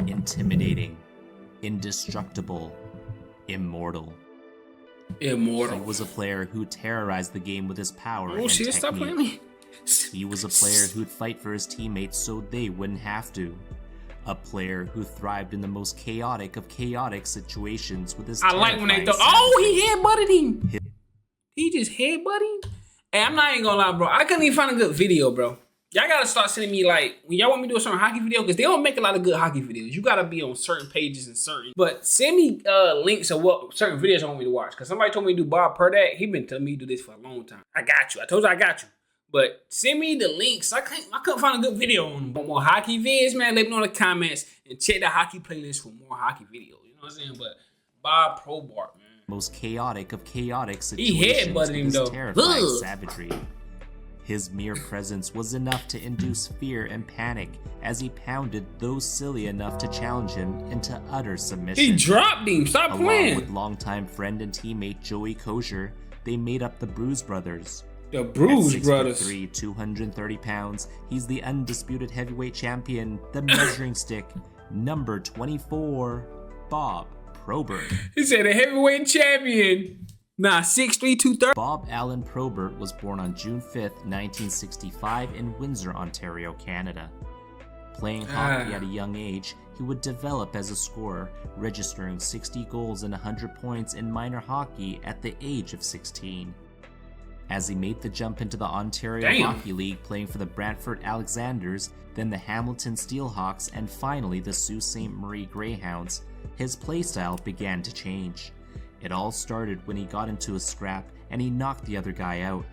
intimidating, indestructible, immortal. He was a player who terrorized the game with his power and shit, stop playing me. He was a player who'd fight for his teammates so they wouldn't have to. A player who thrived in the most chaotic of chaotic situations with his I like when they throw. Oh, he headbutted him. He just headbutted him. Hey, I'm not even gonna lie, bro. I couldn't even find a good video, bro. Y'all gotta start sending me, like, when y'all want me to do a certain hockey video, because they don't make a lot of good hockey videos. You gotta be on certain pages and certain. But send me links of what certain videos you want me to watch. Because somebody told me to do Bob Probert. He been telling me to do this for a long time. I got you. I told you I got you. But send me the links. I couldn't find a good video on them. Want more hockey vids, man? Let me know in the comments. And check the hockey playlist for more hockey videos. You know what I'm saying? But Bob Probert, man. Most chaotic of chaotic situations. He headbutted him, though. Terrifying savagery. His mere presence was enough to induce fear and panic as he pounded those silly enough to challenge him into utter submission. He dropped him. Stop playing. Along with longtime friend and teammate Joey Kosher, they made up the Bruise Brothers. The Bruise Brothers. 6'3", 230 pounds, he's the undisputed heavyweight champion, the measuring stick, number 24, Bob Probert. He said a heavyweight champion. Nah, 6'3", 230. Bob Allen Probert was born on June 5th, 1965 in Windsor, Ontario, Canada. Playing hockey at a young age, he would develop as a scorer, registering 60 goals and 100 points in minor hockey at the age of 16. As he made the jump into the Ontario Hockey League, playing for the Brantford Alexanders, then the Hamilton Steelhawks, and finally the Sault Ste. Marie Greyhounds, his playstyle began to change. It all started when he got into a scrap and he knocked the other guy out.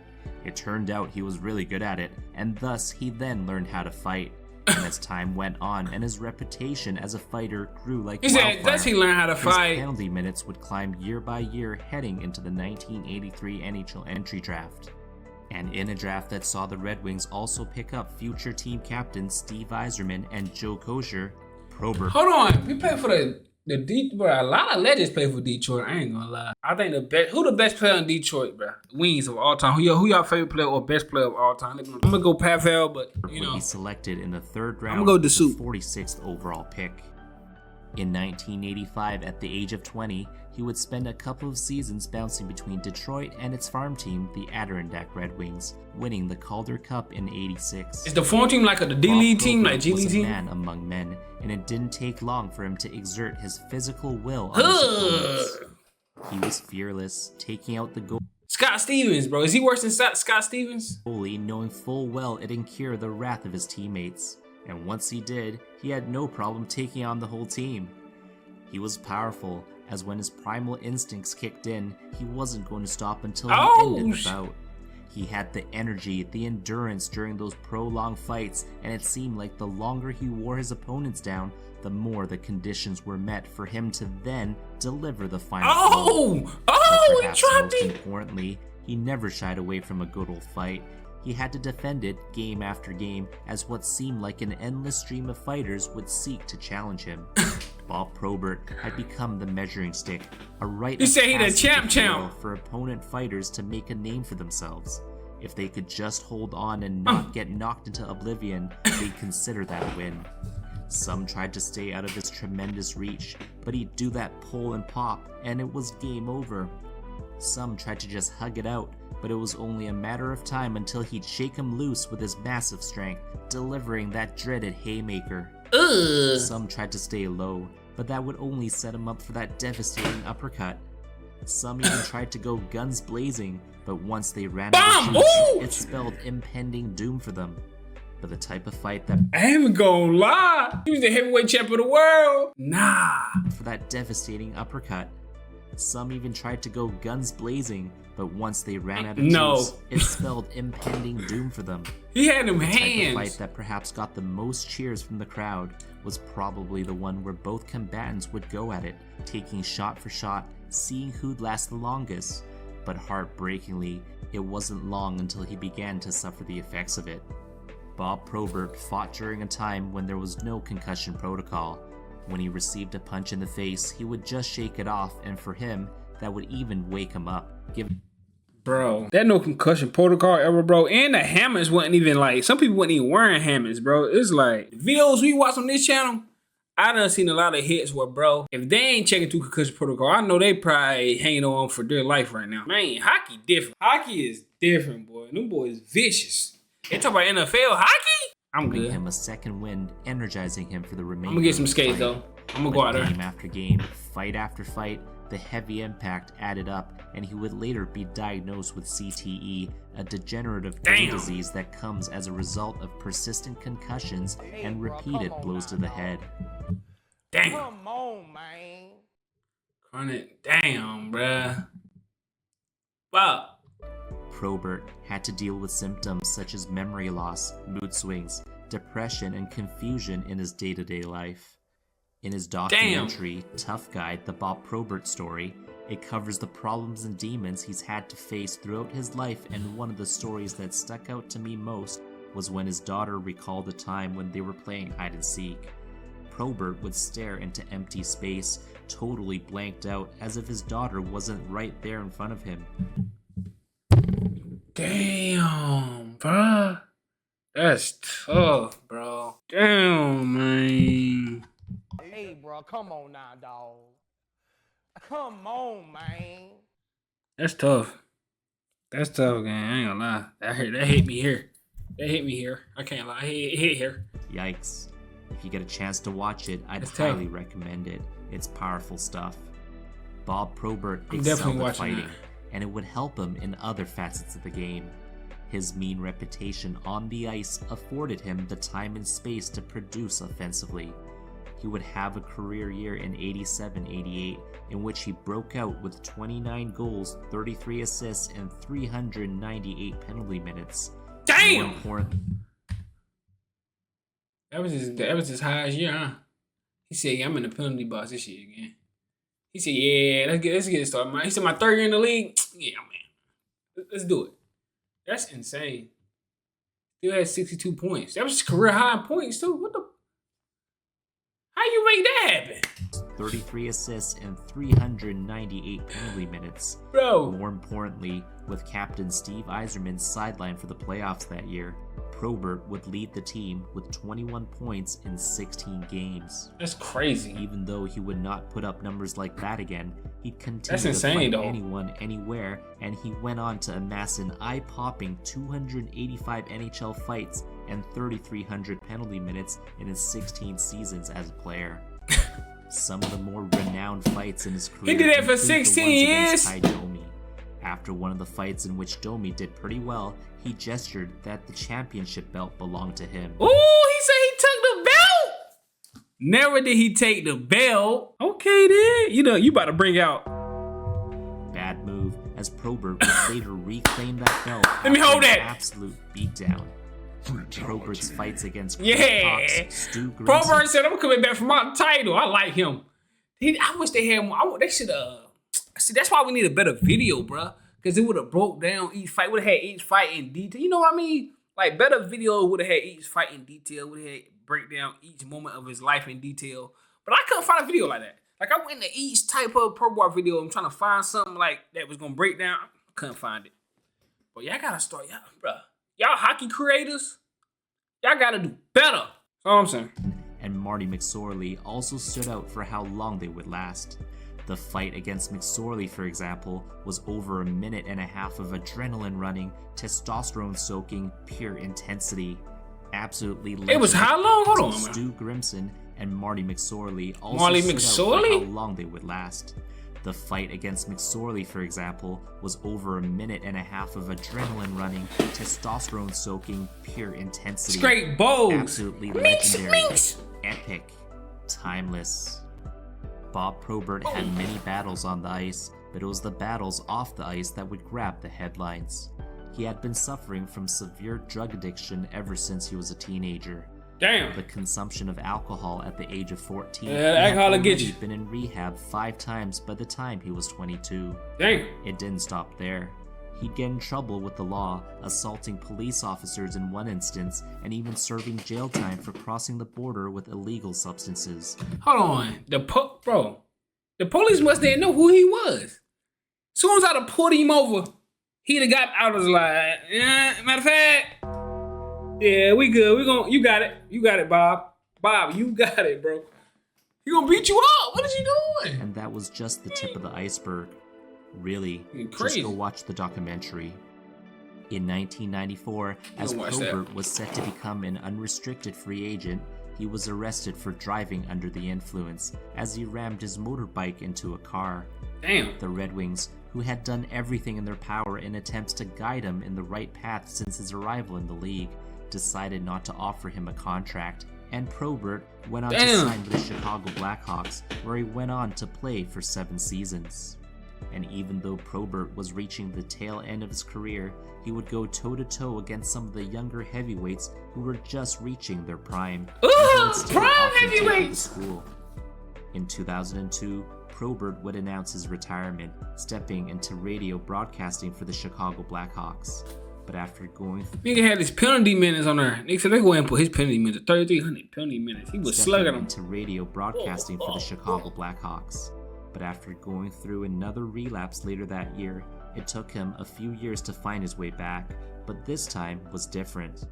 It turned out he was really good at it, and thus he then learned how to fight. And as time went on and his reputation as a fighter grew like wildfire, does he learn how to fight? His penalty minutes would climb year by year heading into the 1983 NHL entry draft. And in a draft that saw the Red Wings also pick up future team captains Steve Yzerman and Joe Kosher, Probert. Hold on, we played for the Detroit. A lot of legends play for Detroit. I ain't gonna lie. I think who the best player in Detroit, bro? Wings of all time. Who y'all favorite player or best player of all time? I'm gonna go Pavel, but you know. He's selected in the third round. I'm gonna go with the 46th overall pick. In 1985, at the age of 20, he would spend a couple of seasons bouncing between Detroit and its farm team, the Adirondack Red Wings, winning the Calder Cup in '86. Is the farm team like a D-League team, like G-League team? He was a man among men, and it didn't take long for him to exert his physical will on his opponents. He was fearless, taking out the goal. Scott Stevens, bro. Is he worse than Scott Stevens? Goalie, knowing full well it'd incur the wrath of his teammates. And once he did, he had no problem taking on the whole team. He was powerful, as when his primal instincts kicked in, he wasn't going to stop until he ended the bout. He had the energy, the endurance during those prolonged fights, and it seemed like the longer he wore his opponents down, the more the conditions were met for him to then deliver the final blow. He dropped it! Most importantly, he never shied away from a good old fight. He had to defend it game after game, as what seemed like an endless stream of fighters would seek to challenge him. Bob Probert had become the measuring stick, a rite of passage for opponent fighters to make a name for themselves. If they could just hold on and not get knocked into oblivion, they'd consider that a win. Some tried to stay out of his tremendous reach, but he'd do that pull and pop, and it was game over. Some tried to just hug it out, but it was only a matter of time until he'd shake him loose with his massive strength, delivering that dreaded haymaker. Some tried to stay low, but that would only set him up for that devastating uppercut. Some even tried to go guns blazing, but once they ran out of juice, it spelled impending doom for them. But the type of fight that I ain't gonna lie, he was the heavyweight champion of the world. Nah. For that devastating uppercut. Some even tried to go guns blazing, but once they ran out of juice, it spelled impending doom for them. He had them hands. The type of fight that perhaps got the most cheers from the crowd was probably the one where both combatants would go at it, taking shot for shot, seeing who'd last the longest. But heartbreakingly, it wasn't long until he began to suffer the effects of it. Bob Probert fought during a time when there was no concussion protocol. When he received a punch in the face, he would just shake it off, and for him, that would even wake him up. Bro, that no concussion protocol ever, bro. And the hammers wasn't even like, some people wasn't even wearing hammers, bro. It's like, videos we watch on this channel, I done seen a lot of hits where, bro, if they ain't checking through concussion protocol, I know they probably hanging on for dear life right now. Man, hockey different. Hockey is different, boy. Them boys vicious. They talk about NFL hockey? I'm good. Giving him a second wind, energizing him for the remainder. I'm gonna get some skates though. I'm gonna go out there. Game after game, fight after fight, the heavy impact added up, and he would later be diagnosed with CTE, a degenerative brain disease that comes as a result of persistent concussions and repeated blows to the head. Damn. Come on, man. Chronic. Damn, bruh. Wow. Probert had to deal with symptoms such as memory loss, mood swings, depression, and confusion in his day-to-day life. In his documentary, Tough Guy, The Bob Probert Story, it covers the problems and demons he's had to face throughout his life, and one of the stories that stuck out to me most was when his daughter recalled a time when they were playing hide and seek. Probert would stare into empty space, totally blanked out, as if his daughter wasn't right there in front of him. Damn, bruh. That's tough, bro. Damn, man. Hey, bro, come on now, dog. Come on, man. That's tough. That's tough, gang. I ain't gonna lie. That hit me here. That hit me here. I can't lie. It hit here. Yikes. If you get a chance to watch it, I'd highly recommend it. It's powerful stuff. Bob Probert excelled at fighting, and it would help him in other facets of the game. His mean reputation on the ice afforded him the time and space to produce offensively. He would have a career year in 87-88 in which he broke out with 29 goals, 33 assists, and 398 penalty minutes. Damn! That was his highest year, huh? He said, yeah, I'm in the penalty box this year again. He said, yeah, let's get it started. He said, my third year in the league? Yeah, man. Let's do it. That's insane. Still had 62 points. That was his career high in points, too. What the? How you make that happen? 33 assists and 398 penalty minutes. Bro. More importantly, with captain Steve Yzerman sidelined for the playoffs that year, Probert would lead the team with 21 points in 16 games. That's crazy. Even though he would not put up numbers like that again, he'd continue That's to insane, fight though. anyone, anywhere, and he went on to amass an eye-popping 285 NHL fights and 3,300 penalty minutes in his 16 seasons as a player. Some of the more renowned fights in his career. He did that for 16 years. After one of the fights in which Domi did pretty well, he gestured that the championship belt belonged to him. Ooh, he said he took the belt. Never did he take the belt. Okay, then. You know, you about to bring out. Bad move, as Probert would later reclaim that belt. Let me hold that. Absolute beatdown. Probert's fights against Stu Grimson. Probert said, I'm coming back for my title. I like him. I wish they had more. They should see, that's why we need a better video, bruh. Because it would have broke down each fight. Would have had each fight in detail. You know what I mean? Like, better video would have had each fight in detail. Would have had break down each moment of his life in detail. But I couldn't find a video like that. Like, I went into each type of Probert video. I'm trying to find something like that was going to break down. I couldn't find it. But y'all got to start. Y'all, bruh. Y'all hockey creators, y'all got to do better. That's all I'm saying. And Marty McSorley also stood out for how long they would last. The fight against McSorley, for example, was over a minute and a half of adrenaline running, testosterone soaking, pure intensity. Absolutely legendary. It was how long? Hold on, man. Stu Grimson and Marty McSorley also stood out for how long they would last. The fight against McSorley, for example, was over a minute and a half of adrenaline running, testosterone soaking, pure intensity. Straight bows. Absolutely legendary. Epic. Timeless. Bob Probert had many battles on the ice, but it was the battles off the ice that would grab the headlines. He had been suffering from severe drug addiction ever since he was a teenager. Damn. The consumption of alcohol at the age of 14. Yeah, alcohol will get you. He'd been in rehab 5 times by the time he was 22. Damn. It didn't stop there. He'd get in trouble with the law, assaulting police officers in one instance, and even serving jail time for crossing the border with illegal substances. Hold on. The police must didn't know who he was. As soon as I'd have pulled him over, he'd have got out of his line. Yeah, matter of fact, yeah, we good. You got it. You got it, Bob. Bob, you got it, bro. He gonna beat you up. What is he doing? And that was just the tip of the iceberg. Really, crazy. just go watch the documentary. In 1994, as Probert was set to become an unrestricted free agent, he was arrested for driving under the influence as he rammed his motorbike into a car. Damn. The Red Wings, who had done everything in their power in attempts to guide him in the right path since his arrival in the league, decided not to offer him a contract, and Probert went on to sign with the Chicago Blackhawks, where he went on to play for 7 seasons. And even though Probert was reaching the tail end of his career, he would go toe-to-toe against some of the younger heavyweights who were just reaching their prime. Ooh, prime heavyweights! In 2002, Probert would announce his retirement, stepping into radio broadcasting for the Chicago Blackhawks. But after going nigga had his penalty minutes on there. Nigga said they go ahead and put his penalty minutes, 3,300 penalty minutes. He was slugging them. into radio broadcasting for the Chicago Blackhawks. But after going through another relapse later that year, it took him a few years to find his way back, but this time was different.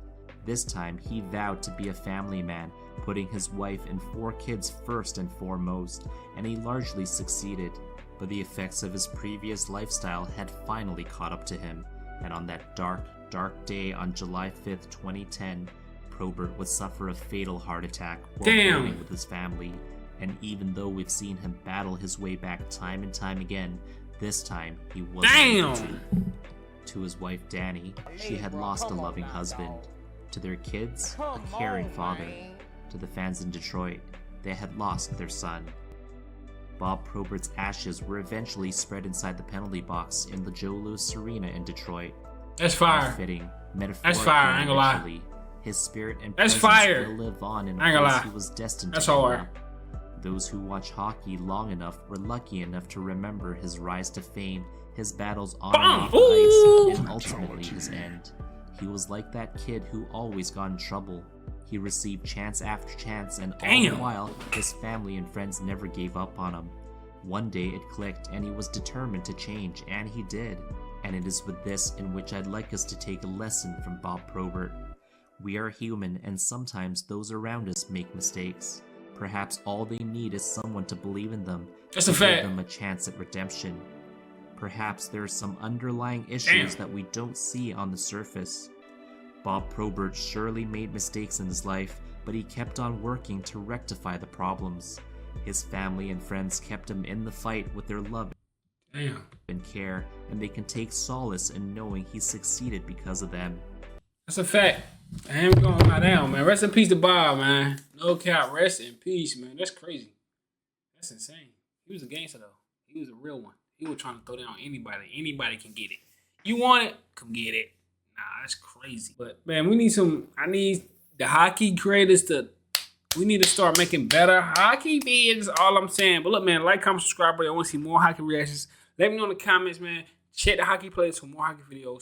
This time, he vowed to be a family man, putting his wife and 4 kids first and foremost, and he largely succeeded. But the effects of his previous lifestyle had finally caught up to him, and on that dark, dark day on July 5th, 2010, Probert would suffer a fatal heart attack while living with his family. And even though we've seen him battle his way back time and time again, this time he wasn't able to his wife Danny, she had lost a loving husband. To their kids, a caring father. To the fans in Detroit, they had lost their son. Bob Probert's ashes were eventually spread inside the penalty box in the Joe Louis Arena in Detroit. That's fire. Fitting, That's fire, I ain't gonna lie. His spirit and That's presence fire. will live on in I ain't a gonna place lie. he was destined That's to all end right. up. Those who watch hockey long enough were lucky enough to remember his rise to fame, his battles on and off the ice, and ultimately his end. He was like that kid who always got in trouble. He received chance after chance, and all the while, his family and friends never gave up on him. One day it clicked, and he was determined to change, and he did. And it is with this in which I'd like us to take a lesson from Bob Probert. We are human, and sometimes those around us make mistakes. Perhaps all they need is someone to believe in them, That's to a fact. give them a chance at redemption. Perhaps there are some underlying issues that we don't see on the surface. Bob Probert surely made mistakes in his life, but he kept on working to rectify the problems. His family and friends kept him in the fight with their love and care, and they can take solace in knowing he succeeded because of them. That's a fact. I am going my down, man. Rest in peace to Bob, man. No cap. Rest in peace, man. That's crazy. That's insane. He was a gangster, though. He was a real one. He was trying to throw down anybody. Anybody can get it. You want it? Come get it. Nah, that's crazy. But, man, I need the hockey creators we need to start making better hockey vids. All I'm saying. But look, man, like, comment, subscribe, bro. I want to see more hockey reactions. Let me know in the comments, man. Check the hockey playlist for more hockey videos.